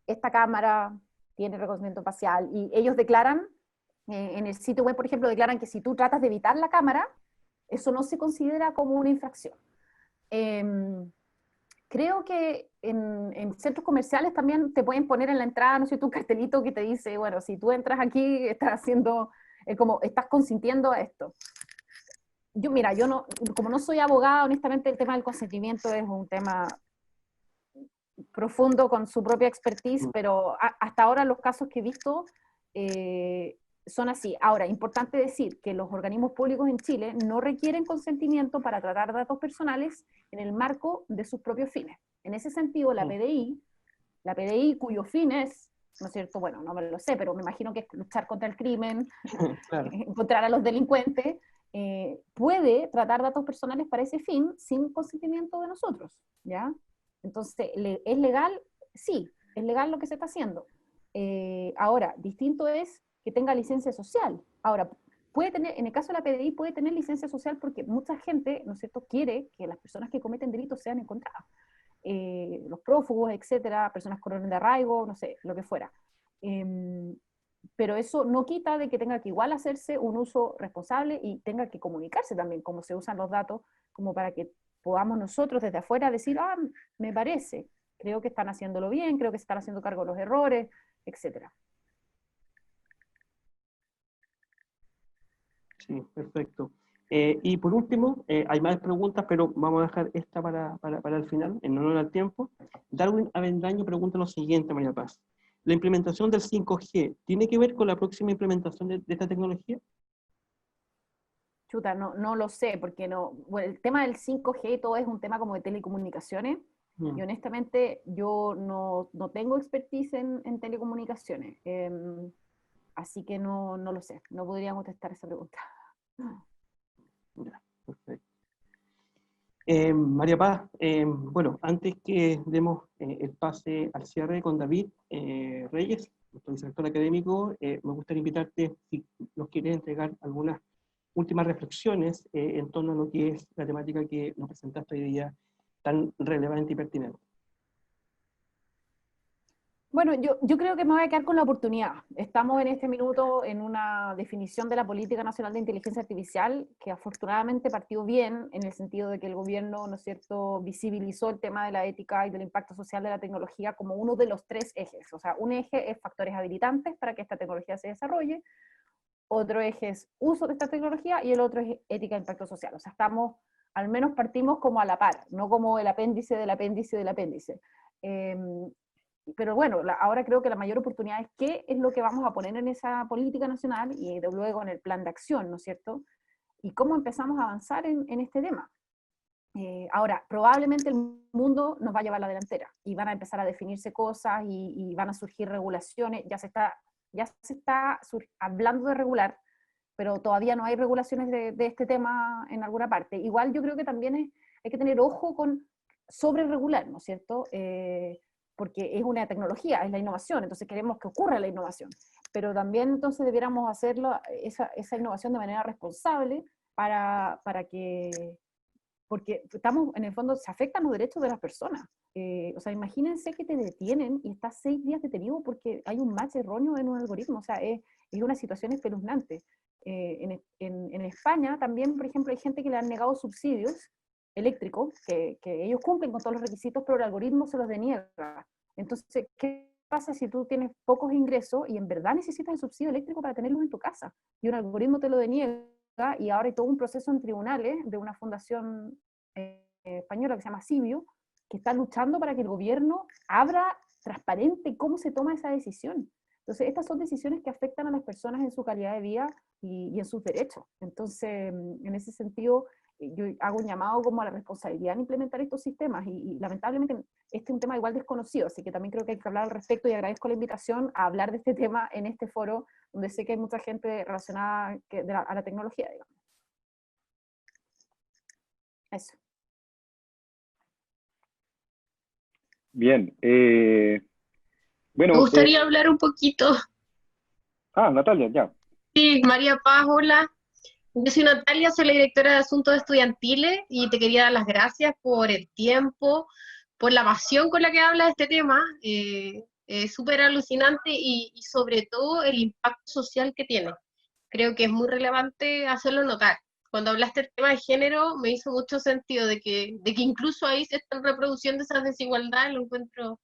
esta cámara tiene reconocimiento facial, y ellos declaran, en el sitio web, por ejemplo, declaran que si tú tratas de evitar la cámara, eso no se considera como una infracción. Creo que en centros comerciales también te pueden poner en la entrada, no sé, tu cartelito que te dice, bueno, si tú entras aquí, estás consintiendo a esto. Mira, yo no, como no soy abogada, honestamente el tema del consentimiento es un tema profundo con su propia expertise, pero hasta ahora los casos que he visto son así. Ahora, importante decir que los organismos públicos en Chile no requieren consentimiento para tratar datos personales en el marco de sus propios fines. En ese sentido, la PDI, cuyo fin es, ¿no es cierto? Bueno, no me lo sé, pero me imagino que es luchar contra el crimen, Claro. encontrar a los delincuentes, puede tratar datos personales para ese fin sin consentimiento de nosotros, ¿ya? Entonces, ¿es legal? Sí, es legal lo que se está haciendo. Ahora, distinto es que tenga licencia social. Ahora, en el caso de la PDI, puede tener licencia social porque mucha gente, ¿no es cierto?, quiere que las personas que cometen delitos sean encontradas. Los prófugos, etcétera, personas con orden de arraigo, no sé, lo que fuera. Pero eso no quita de que tenga que igual hacerse un uso responsable y tenga que comunicarse también cómo se usan los datos, como para que podamos nosotros desde afuera decir, me parece, creo que están haciéndolo bien, creo que se están haciendo cargo de los errores, etcétera. Sí, perfecto. Y por último, hay más preguntas, pero vamos a dejar esta para el final, en honor al tiempo. Darwin Avendaño pregunta lo siguiente, María Paz. ¿La implementación del 5G tiene que ver con la próxima implementación de esta tecnología? Chuta, no lo sé, porque bueno, el tema del 5G y todo es un tema como de telecomunicaciones, y honestamente yo no tengo expertise en telecomunicaciones, así que no lo sé, no podría contestar esa pregunta. Ya, perfecto. María Paz, bueno, antes que demos el pase al cierre con David Reyes, nuestro director académico, me gustaría invitarte, si nos quieres entregar algunas últimas reflexiones en torno a lo que es la temática que nos presentaste hoy día, tan relevante y pertinente. Bueno, yo creo que me voy a quedar con la oportunidad. Estamos en este minuto en una definición de la Política Nacional de Inteligencia Artificial que afortunadamente partió bien en el sentido de que el gobierno, ¿no es cierto?, visibilizó el tema de la ética y del impacto social de la tecnología como uno de los 3 ejes. O sea, un eje es factores habilitantes para que esta tecnología se desarrolle, otro eje es uso de esta tecnología y el otro es ética e impacto social. O sea, al menos partimos como a la par, no como el apéndice del apéndice del apéndice. Pero bueno, ahora creo que la mayor oportunidad es qué es lo que vamos a poner en esa política nacional y luego en el plan de acción, ¿no es cierto? Y cómo empezamos a avanzar en este tema. Ahora, probablemente el mundo nos va a llevar la delantera y van a empezar a definirse cosas y van a surgir regulaciones, ya se está hablando de regular, pero todavía no hay regulaciones de este tema en alguna parte. Igual yo creo que también hay que tener ojo con sobre regular, ¿no es cierto? Porque es una tecnología, es la innovación, entonces queremos que ocurra la innovación, pero también entonces debiéramos hacerlo, esa innovación de manera responsable para que, porque estamos, en el fondo, se afectan los derechos de las personas. O sea, imagínense que te detienen y estás 6 días detenido porque hay un match erróneo en un algoritmo, o sea, es una situación espeluznante. En España también, por ejemplo, hay gente que le han negado subsidios eléctricos, que ellos cumplen con todos los requisitos, pero el algoritmo se los deniega. Entonces, ¿qué pasa si tú tienes pocos ingresos y en verdad necesitas el subsidio eléctrico para tenerlo en tu casa? Y un algoritmo te lo deniega, y ahora hay todo un proceso en tribunales de una fundación española que se llama Cibio, que está luchando para que el gobierno abra transparente cómo se toma esa decisión. Entonces, estas son decisiones que afectan a las personas en su calidad de vida y en sus derechos. Entonces, en ese sentido, yo hago un llamado como a la responsabilidad en implementar estos sistemas y lamentablemente este es un tema igual desconocido, así que también creo que hay que hablar al respecto y agradezco la invitación a hablar de este tema en este foro donde sé que hay mucha gente relacionada a la tecnología, digamos. Eso. Bien. Me Bueno, gustaría hablar un poquito. Natalia, ya. Sí, María Paz, hola. Yo soy Natalia, soy la directora de Asuntos Estudiantiles y te quería dar las gracias por el tiempo, por la pasión con la que habla de este tema. Es súper alucinante y sobre todo el impacto social que tiene. Creo que es muy relevante hacerlo notar. Cuando hablaste del tema de género me hizo mucho sentido de que incluso ahí se están reproduciendo esas desigualdades, lo encuentro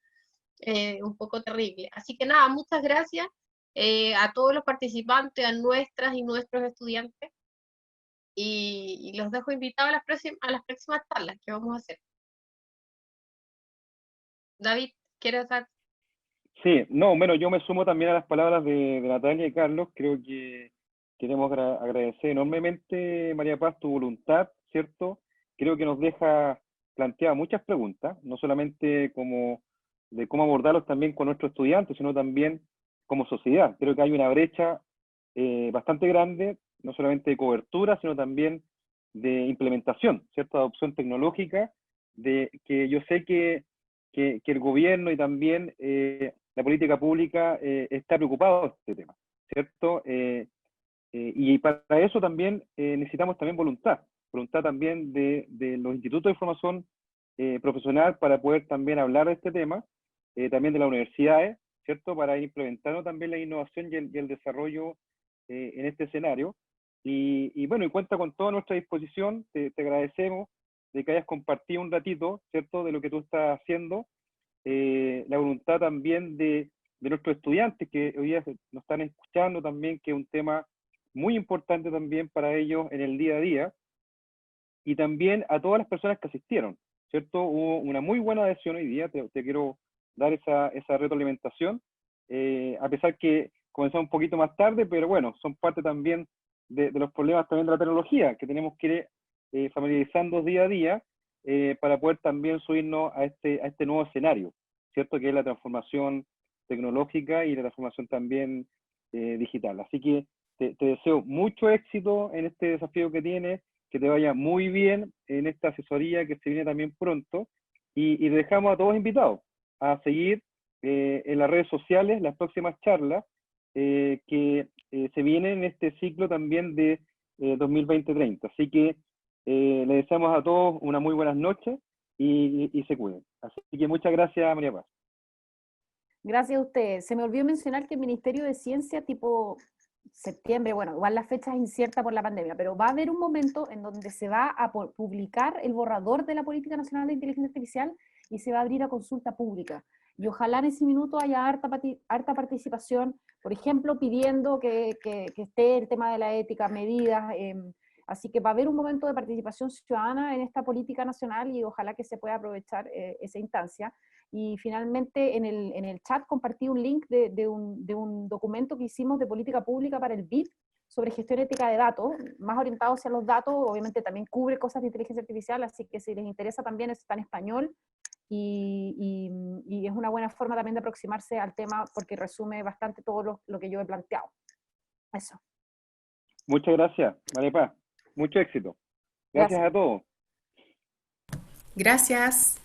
un poco terrible. Así que nada, muchas gracias a todos los participantes, a nuestras y nuestros estudiantes, y los dejo invitados a las próximas charlas que vamos a hacer. David, ¿quieres dar? Sí, no, bueno, yo me sumo también a las palabras de Natalia y Carlos. Creo que queremos agradecer enormemente, María Paz, tu voluntad, ¿cierto? Creo que nos deja planteadas muchas preguntas, no solamente como de cómo abordarlos también con nuestros estudiantes, sino también como sociedad. Creo que hay una brecha bastante grande, no solamente de cobertura, sino también de implementación, ¿cierto? Adopción tecnológica, de que yo sé que el gobierno y también la política pública está preocupado de este tema, ¿cierto? Y para eso también necesitamos también voluntad también de los institutos de formación profesional para poder también hablar de este tema, también de las universidades, ¿cierto? Para ir implementando también la innovación y el desarrollo en este escenario. Y bueno, y cuenta con toda nuestra disposición, te agradecemos de que hayas compartido un ratito, ¿cierto?, de lo que tú estás haciendo, la voluntad también de nuestros estudiantes que hoy día nos están escuchando también, que es un tema muy importante también para ellos en el día a día, y también a todas las personas que asistieron, ¿cierto? Hubo una muy buena adhesión hoy día, te quiero dar esa retroalimentación, a pesar que comenzamos un poquito más tarde, pero bueno, son parte también de los problemas también de la tecnología, que tenemos que ir familiarizando día a día para poder también subirnos a este nuevo escenario, ¿cierto? Que es la transformación tecnológica y la transformación también digital. Así que te deseo mucho éxito en este desafío que tienes, que te vaya muy bien en esta asesoría que se viene también pronto, y te dejamos a todos invitados a seguir en las redes sociales las próximas charlas que se vienen en este ciclo también de 2020-30. Así que le deseamos a todos una muy buenas noches y se cuiden. Así que muchas gracias, María Paz. Gracias a usted. Se me olvidó mencionar que el Ministerio de Ciencia, tipo septiembre, bueno, igual la fecha es incierta por la pandemia, pero va a haber un momento en donde se va a publicar el borrador de la Política Nacional de Inteligencia Artificial y se va a abrir a consulta pública. Y ojalá en ese minuto haya harta participación, por ejemplo, pidiendo que esté el tema de la ética, medidas, Así que va a haber un momento de participación ciudadana en esta política nacional y ojalá que se pueda aprovechar esa instancia. Y finalmente en el chat compartí un link de un documento que hicimos de política pública para el BID sobre gestión ética de datos, más orientado hacia los datos, obviamente también cubre cosas de inteligencia artificial, así que si les interesa también está en español, y es una buena forma también de aproximarse al tema porque resume bastante todo lo que yo he planteado. Eso. Muchas gracias, María Paz. Mucho éxito. Gracias a todos. Gracias.